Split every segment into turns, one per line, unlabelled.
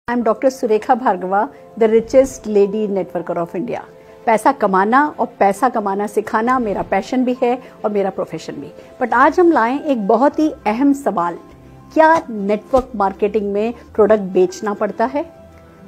I am doctor Surekha Bhargava, the richest lady networker of India. पैसा कमाना और पैसा कमाना सिखाना मेरा पैशन भी है और मेरा प्रोफेशन भी। बट आज हम लाएं एक बहुत ही अहम सवाल, क्या नेटवर्क मार्केटिंग में प्रोडक्ट बेचना पड़ता है?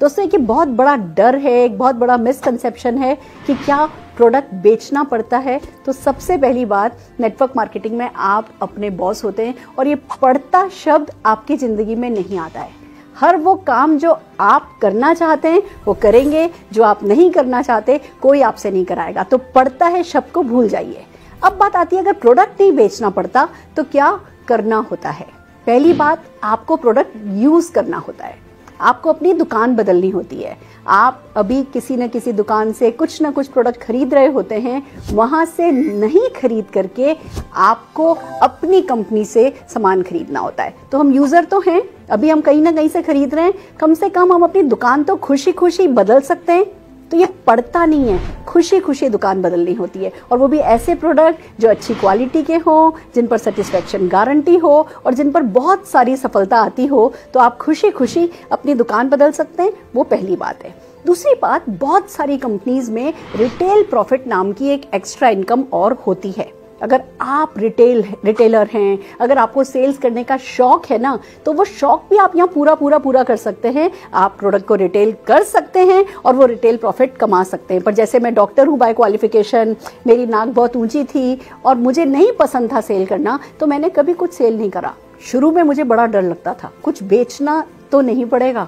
दोस्तों, एक बहुत बड़ा डर है, एक बहुत बड़ा मिसकंसेप्शन है कि क्या प्रोडक्ट बेचना पड़ता है। तो सबसे पहली बात, नेटवर्क मार्केटिंग में आप अपने बॉस होते हैं और ये पड़ता शब्द आपकी जिंदगी में नहीं आता है। हर वो काम जो आप करना चाहते हैं वो करेंगे, जो आप नहीं करना चाहते कोई आपसे नहीं कराएगा। तो पड़ता है शब्द को भूल जाइए। अब बात आती है, अगर प्रोडक्ट नहीं बेचना पड़ता तो क्या करना होता है? पहली बात, आपको प्रोडक्ट यूज करना होता है। आपको अपनी दुकान बदलनी होती है। आप अभी किसी न किसी दुकान से कुछ ना कुछ प्रोडक्ट खरीद रहे होते हैं, वहां से नहीं खरीद करके आपको अपनी कंपनी से सामान खरीदना होता है। तो हम यूजर तो हैं, अभी हम कहीं ना कहीं से खरीद रहे हैं, कम से कम हम अपनी दुकान तो खुशी खुशी बदल सकते हैं। तो ये पड़ता नहीं है, खुशी खुशी दुकान बदलनी होती है, और वो भी ऐसे प्रोडक्ट जो अच्छी क्वालिटी के हों, जिन पर सेटिस्फेक्शन गारंटी हो और जिन पर बहुत सारी सफलता आती हो। तो आप खुशी खुशी अपनी दुकान बदल सकते हैं। वो पहली बात है। दूसरी बात, बहुत सारी कंपनीज में रिटेल प्रॉफिट नाम की एक एक्स्ट्रा इनकम और होती है। अगर आप रिटेलर हैं, अगर आपको सेल्स करने का शौक है ना, तो वो शौक भी आप यहाँ पूरा कर सकते हैं। आप प्रोडक्ट को रिटेल कर सकते हैं और वो रिटेल प्रॉफिट कमा सकते हैं। पर जैसे मैं डॉक्टर हूँ बाय क्वालिफिकेशन, मेरी नाक बहुत ऊंची थी और मुझे नहीं पसंद था सेल करना, तो मैंने कभी कुछ सेल नहीं करा। शुरू में मुझे बड़ा डर लगता था, कुछ बेचना तो नहीं पड़ेगा।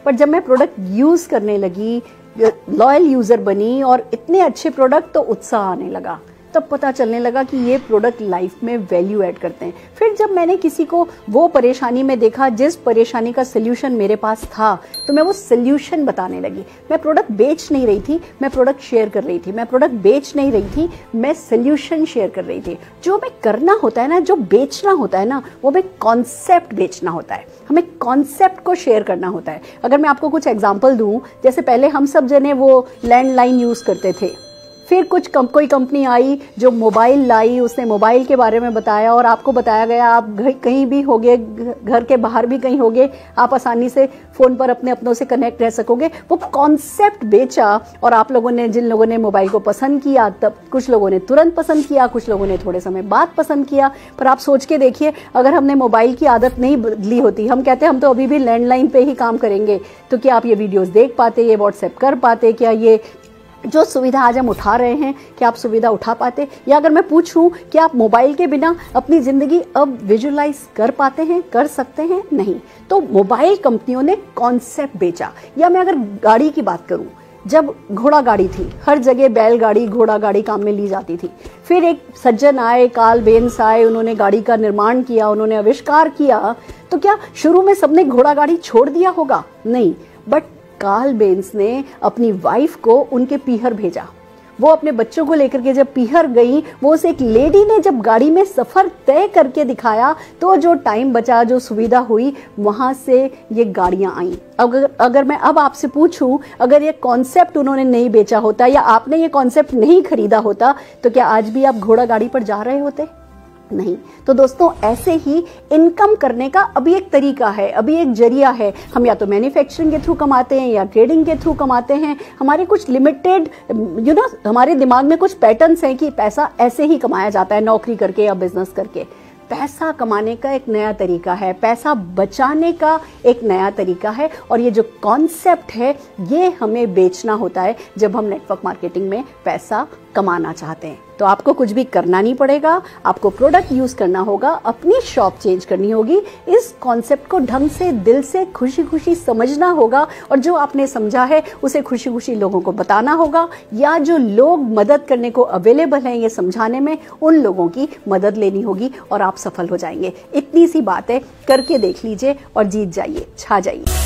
पर जब मैं प्रोडक्ट यूज करने लगी, लॉयल यूजर बनी और इतने अच्छे प्रोडक्ट, तो उत्साह आने लगा। तब पता चलने लगा कि ये प्रोडक्ट लाइफ में वैल्यू ऐड करते हैं। फिर जब मैंने किसी को वो परेशानी में देखा जिस परेशानी का सोल्यूशन मेरे पास था, तो मैं वो सोल्यूशन बताने लगी। मैं प्रोडक्ट बेच नहीं रही थी, मैं प्रोडक्ट शेयर कर रही थी। मैं प्रोडक्ट बेच नहीं रही थी, मैं सोल्यूशन शेयर कर रही थी। जो हमें करना होता है ना, जो बेचना होता है ना, वो हमें कॉन्सेप्ट बेचना होता है, हमें कॉन्सेप्ट को शेयर करना होता है। अगर मैं आपको कुछ एग्जाम्पल दूं, जैसे पहले हम सब जने वो लैंडलाइन यूज करते थे, फिर कोई कंपनी आई जो मोबाइल लाई, उसने मोबाइल के बारे में बताया और आपको बताया गया आप कहीं भी होगे, घर के बाहर भी कहीं होगे, आप आसानी से फोन पर अपने अपनों से कनेक्ट रह सकोगे। वो कॉन्सेप्ट बेचा और आप लोगों ने, जिन लोगों ने मोबाइल को पसंद किया, तब कुछ लोगों ने तुरंत पसंद किया, कुछ लोगों ने थोड़े समय बाद पसंद किया। पर आप सोच के देखिए, अगर हमने मोबाइल की आदत नहीं बदली होती, हम कहते हैं हम तो अभी भी लैंडलाइन पे ही काम करेंगे, तो क्या आप ये वीडियोस देख पाते, ये व्हाट्सएप कर पाते, क्या ये जो सुविधा आज हम उठा रहे हैं, क्या आप सुविधा उठा पाते? या अगर मैं पूछूं कि आप मोबाइल के बिना अपनी जिंदगी अब विजुअलाइज कर पाते हैं, कर सकते हैं? नहीं। तो मोबाइल कंपनियों ने कॉन्सेप्ट बेचा। या मैं अगर गाड़ी की बात करूं, जब घोड़ा गाड़ी थी, हर जगह बैलगाड़ी, घोड़ा गाड़ी काम में ली जाती थी। फिर एक सज्जन आए, कार्ल बेंस आए, उन्होंने गाड़ी का निर्माण किया, उन्होंने आविष्कार किया। तो क्या शुरू में सबने घोड़ा गाड़ी छोड़ दिया होगा? नहीं। बट कार्ल बेंस ने अपनी वाइफ को उनके पीहर भेजा। वो अपने बच्चों को लेकर के जब पीहर गई, वो उसे एक लेडी ने जब गाड़ी में सफर तय करके दिखाया, तो जो टाइम बचा, जो सुविधा हुई, वहां से ये गाड़ियां आई। अगर मैं अब आपसे पूछूं, अगर ये कॉन्सेप्ट उन्होंने नहीं बेचा होता या आपने ये कॉन्सेप्ट नहीं खरीदा होता, तो क्या आज भी आप घोड़ा गाड़ी पर जा रहे होते? नहीं। तो दोस्तों, ऐसे ही इनकम करने का अभी एक तरीका है, अभी एक जरिया है। हम या तो मैन्युफैक्चरिंग के थ्रू कमाते हैं या ट्रेडिंग के थ्रू कमाते हैं। हमारे कुछ लिमिटेड हमारे दिमाग में कुछ पैटर्न्स हैं कि पैसा ऐसे ही कमाया जाता है, नौकरी करके या बिजनेस करके। पैसा कमाने का एक नया तरीका है, पैसा बचाने का एक नया तरीका है, और ये जो कॉन्सेप्ट है ये हमें बेचना होता है जब हम नेटवर्क मार्केटिंग में पैसा कमाना चाहते हैं। तो आपको कुछ भी करना नहीं पड़ेगा, आपको प्रोडक्ट यूज करना होगा, अपनी शॉप चेंज करनी होगी, इस कॉन्सेप्ट को ढंग से, दिल से, खुशी खुशी समझना होगा, और जो आपने समझा है उसे खुशी खुशी लोगों को बताना होगा, या जो लोग मदद करने को अवेलेबल हैं ये समझाने में, उन लोगों की मदद लेनी होगी और आप सफल हो जाएंगे। इतनी सी बात है, करके देख लीजिए और जीत जाइए, छा जाइए।